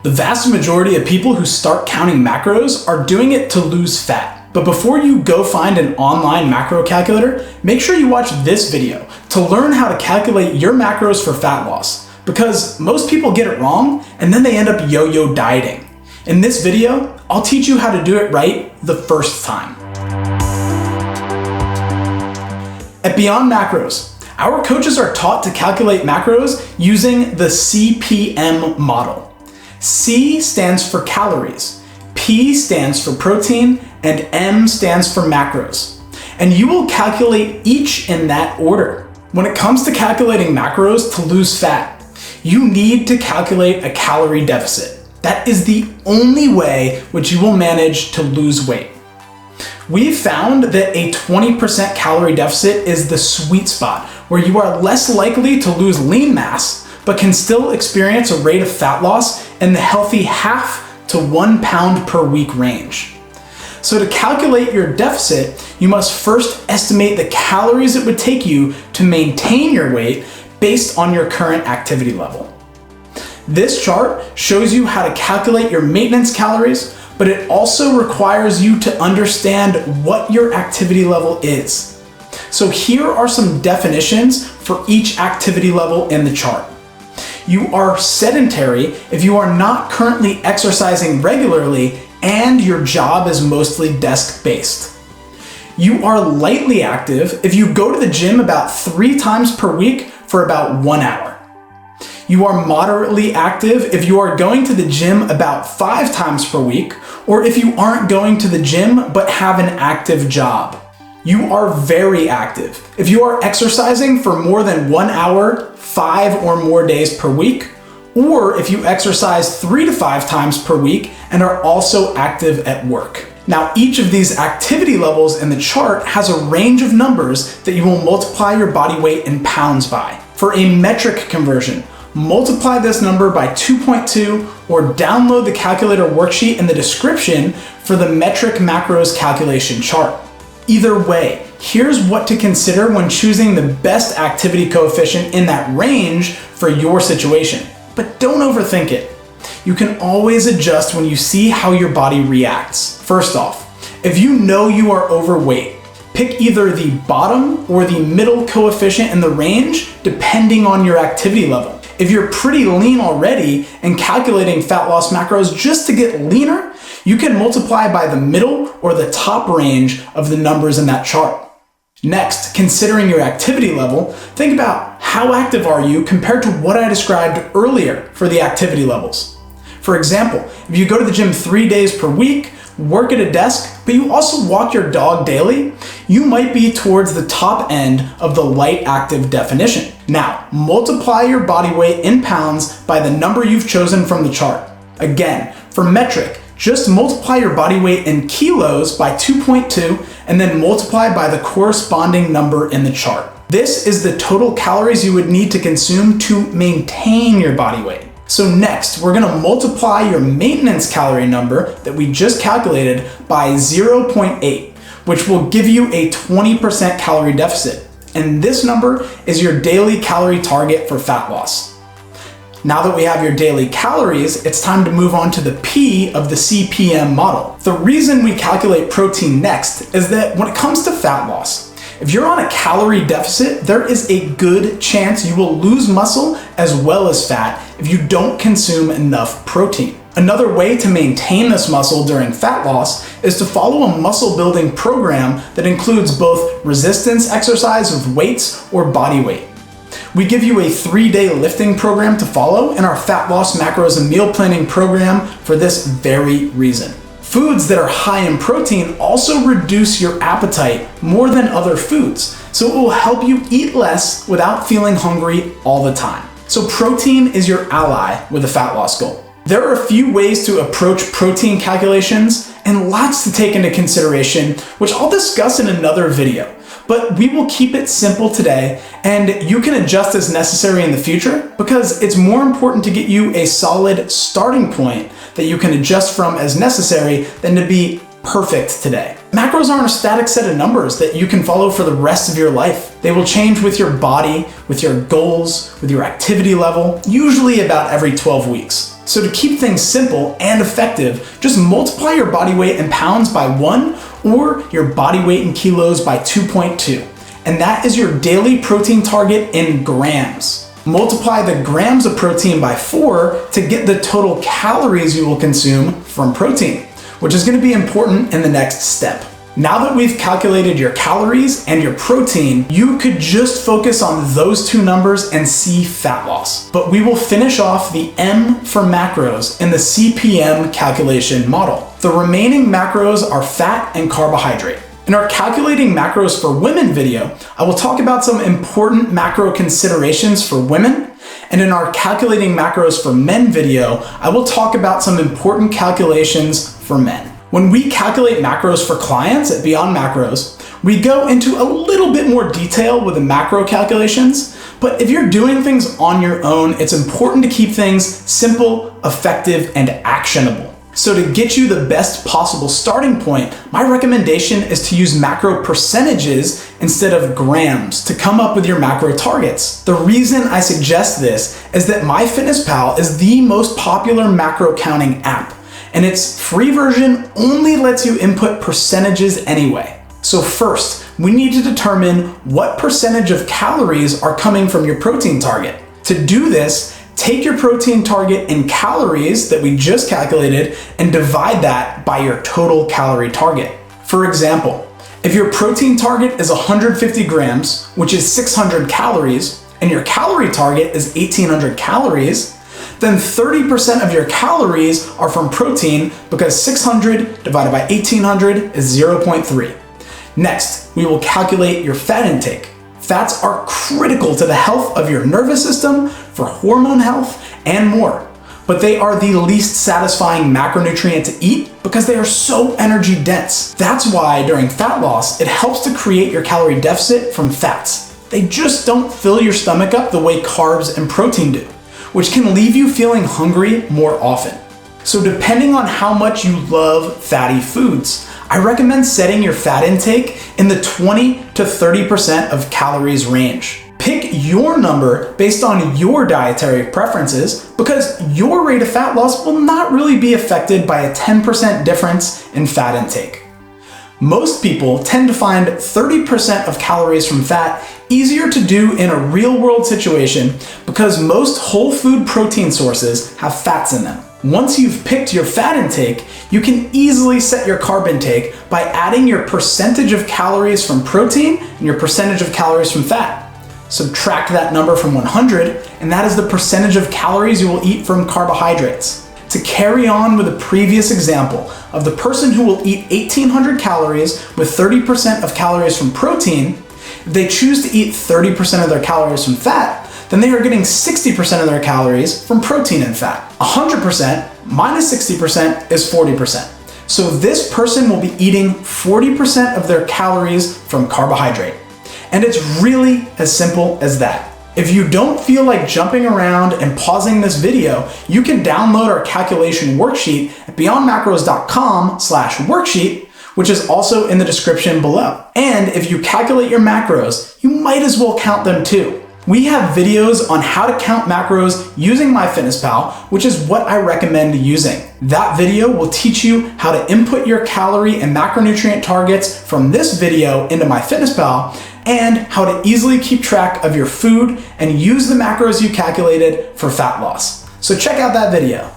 The vast majority of people who start counting macros are doing it to lose fat. But before you go find an online macro calculator, make sure you watch this video to learn how to calculate your macros for fat loss, because most people get it wrong and then they end up yo-yo dieting. In this video, I'll teach you how to do it right the first time. At Beyond Macros, our coaches are taught to calculate macros using the CPM model. C stands for calories, P stands for protein, and M stands for macros. And you will calculate each in that order. When it comes to calculating macros to lose fat, you need to calculate a calorie deficit. That is the only way which you will manage to lose weight. We've found that a 20% calorie deficit is the sweet spot where you are less likely to lose lean mass, but can still experience a rate of fat loss in the healthy 0.5 to 1 pound per week range. So to calculate your deficit, you must first estimate the calories it would take you to maintain your weight based on your current activity level. This chart shows you how to calculate your maintenance calories, but it also requires you to understand what your activity level is. So here are some definitions for each activity level in the chart. You are sedentary if you are not currently exercising regularly and your job is mostly desk-based. You are lightly active if you go to the gym about 3 times per week for about 1 hour. You are moderately active if you are going to the gym about 5 times per week, or if you aren't going to the gym but have an active job. You are very active if you are exercising for more than 1 hour, 5 or more days per week, or if you exercise 3 to 5 times per week and are also active at work. Now, each of these activity levels in the chart has a range of numbers that you will multiply your body weight in pounds by. For a metric conversion, multiply this number by 2.2 or download the calculator worksheet in the description for the metric macros calculation chart. Either way, here's what to consider when choosing the best activity coefficient in that range for your situation. But don't overthink it. You can always adjust when you see how your body reacts. First off, if you know you are overweight, pick either the bottom or the middle coefficient in the range depending on your activity level. If you're pretty lean already and calculating fat loss macros just to get leaner, you can multiply by the middle or the top range of the numbers in that chart. Next, considering your activity level, think about how active are you compared to what I described earlier for the activity levels. For example, if you go to the gym 3 days per week, work at a desk, but you also walk your dog daily, you might be towards the top end of the light active definition. Now, multiply your body weight in pounds by the number you've chosen from the chart. Again, for metric, just multiply your body weight in kilos by 2.2 and then multiply by the corresponding number in the chart. This is the total calories you would need to consume to maintain your body weight. So next, we're gonna multiply your maintenance calorie number that we just calculated by 0.8, which will give you a 20% calorie deficit. And this number is your daily calorie target for fat loss. Now that we have your daily calories, it's time to move on to the P of the CPM model. The reason we calculate protein next is that when it comes to fat loss, if you're on a calorie deficit, there is a good chance you will lose muscle as well as fat if you don't consume enough protein. Another way to maintain this muscle during fat loss is to follow a muscle building program that includes both resistance exercise with weights or body weight. We give you a 3-day lifting program to follow in our fat loss macros and meal planning program for this very reason. Foods that are high in protein also reduce your appetite more than other foods, so it will help you eat less without feeling hungry all the time. So protein is your ally with a fat loss goal. There are a few ways to approach protein calculations and lots to take into consideration, which I'll discuss in another video. But we will keep it simple today, and you can adjust as necessary in the future because it's more important to get you a solid starting point that you can adjust from as necessary than to be perfect today. Macros aren't a static set of numbers that you can follow for the rest of your life. They will change with your body, with your goals, with your activity level, usually about every 12 weeks. So to keep things simple and effective, just multiply your body weight in pounds by 1 or your body weight in kilos by 2.2. And that is your daily protein target in grams. Multiply the grams of protein by 4 to get the total calories you will consume from protein, which is going to be important in the next step. Now that we've calculated your calories and your protein, you could just focus on those two numbers and see fat loss. But we will finish off the M for macros in the CPM calculation model. The remaining macros are fat and carbohydrate. In our calculating macros for women video, I will talk about some important macro considerations for women. And in our calculating macros for men video, I will talk about some important calculations for men. When we calculate macros for clients at Beyond Macros, we go into a little bit more detail with the macro calculations, but if you're doing things on your own, it's important to keep things simple, effective, and actionable. So to get you the best possible starting point, my recommendation is to use macro percentages instead of grams to come up with your macro targets. The reason I suggest this is that MyFitnessPal is the most popular macro counting app, and its free version only lets you input percentages anyway. So first, we need to determine what percentage of calories are coming from your protein target. To do this, take your protein target in calories that we just calculated and divide that by your total calorie target. For example, if your protein target is 150 grams, which is 600 calories, and your calorie target is 1800 calories, then 30% of your calories are from protein because 600 divided by 1800 is 0.3. Next, we will calculate your fat intake. Fats are critical to the health of your nervous system, for hormone health, and more. But they are the least satisfying macronutrient to eat because they are so energy dense. That's why during fat loss, it helps to create your calorie deficit from fats. They just don't fill your stomach up the way carbs and protein do, which can leave you feeling hungry more often. So depending on how much you love fatty foods, I recommend setting your fat intake in the 20 to 30% of calories range. Pick your number based on your dietary preferences because your rate of fat loss will not really be affected by a 10% difference in fat intake. Most people tend to find 30% of calories from fat easier to do in a real-world situation because most whole food protein sources have fats in them. Once you've picked your fat intake, you can easily set your carb intake by adding your percentage of calories from protein and your percentage of calories from fat. Subtract that number from 100, and that is the percentage of calories you will eat from carbohydrates. To carry on with the previous example of the person who will eat 1800 calories with 30% of calories from protein, if they choose to eat 30% of their calories from fat, then they are getting 60% of their calories from protein and fat. 100% minus 60% is 40%. So this person will be eating 40% of their calories from carbohydrate. And it's really as simple as that. If you don't feel like jumping around and pausing this video, you can download our calculation worksheet at beyondmacros.com/worksheet, which is also in the description below. And if you calculate your macros, you might as well count them too. We have videos on how to count macros using MyFitnessPal, which is what I recommend using. That video will teach you how to input your calorie and macronutrient targets from this video into MyFitnessPal and how to easily keep track of your food and use the macros you calculated for fat loss. So check out that video.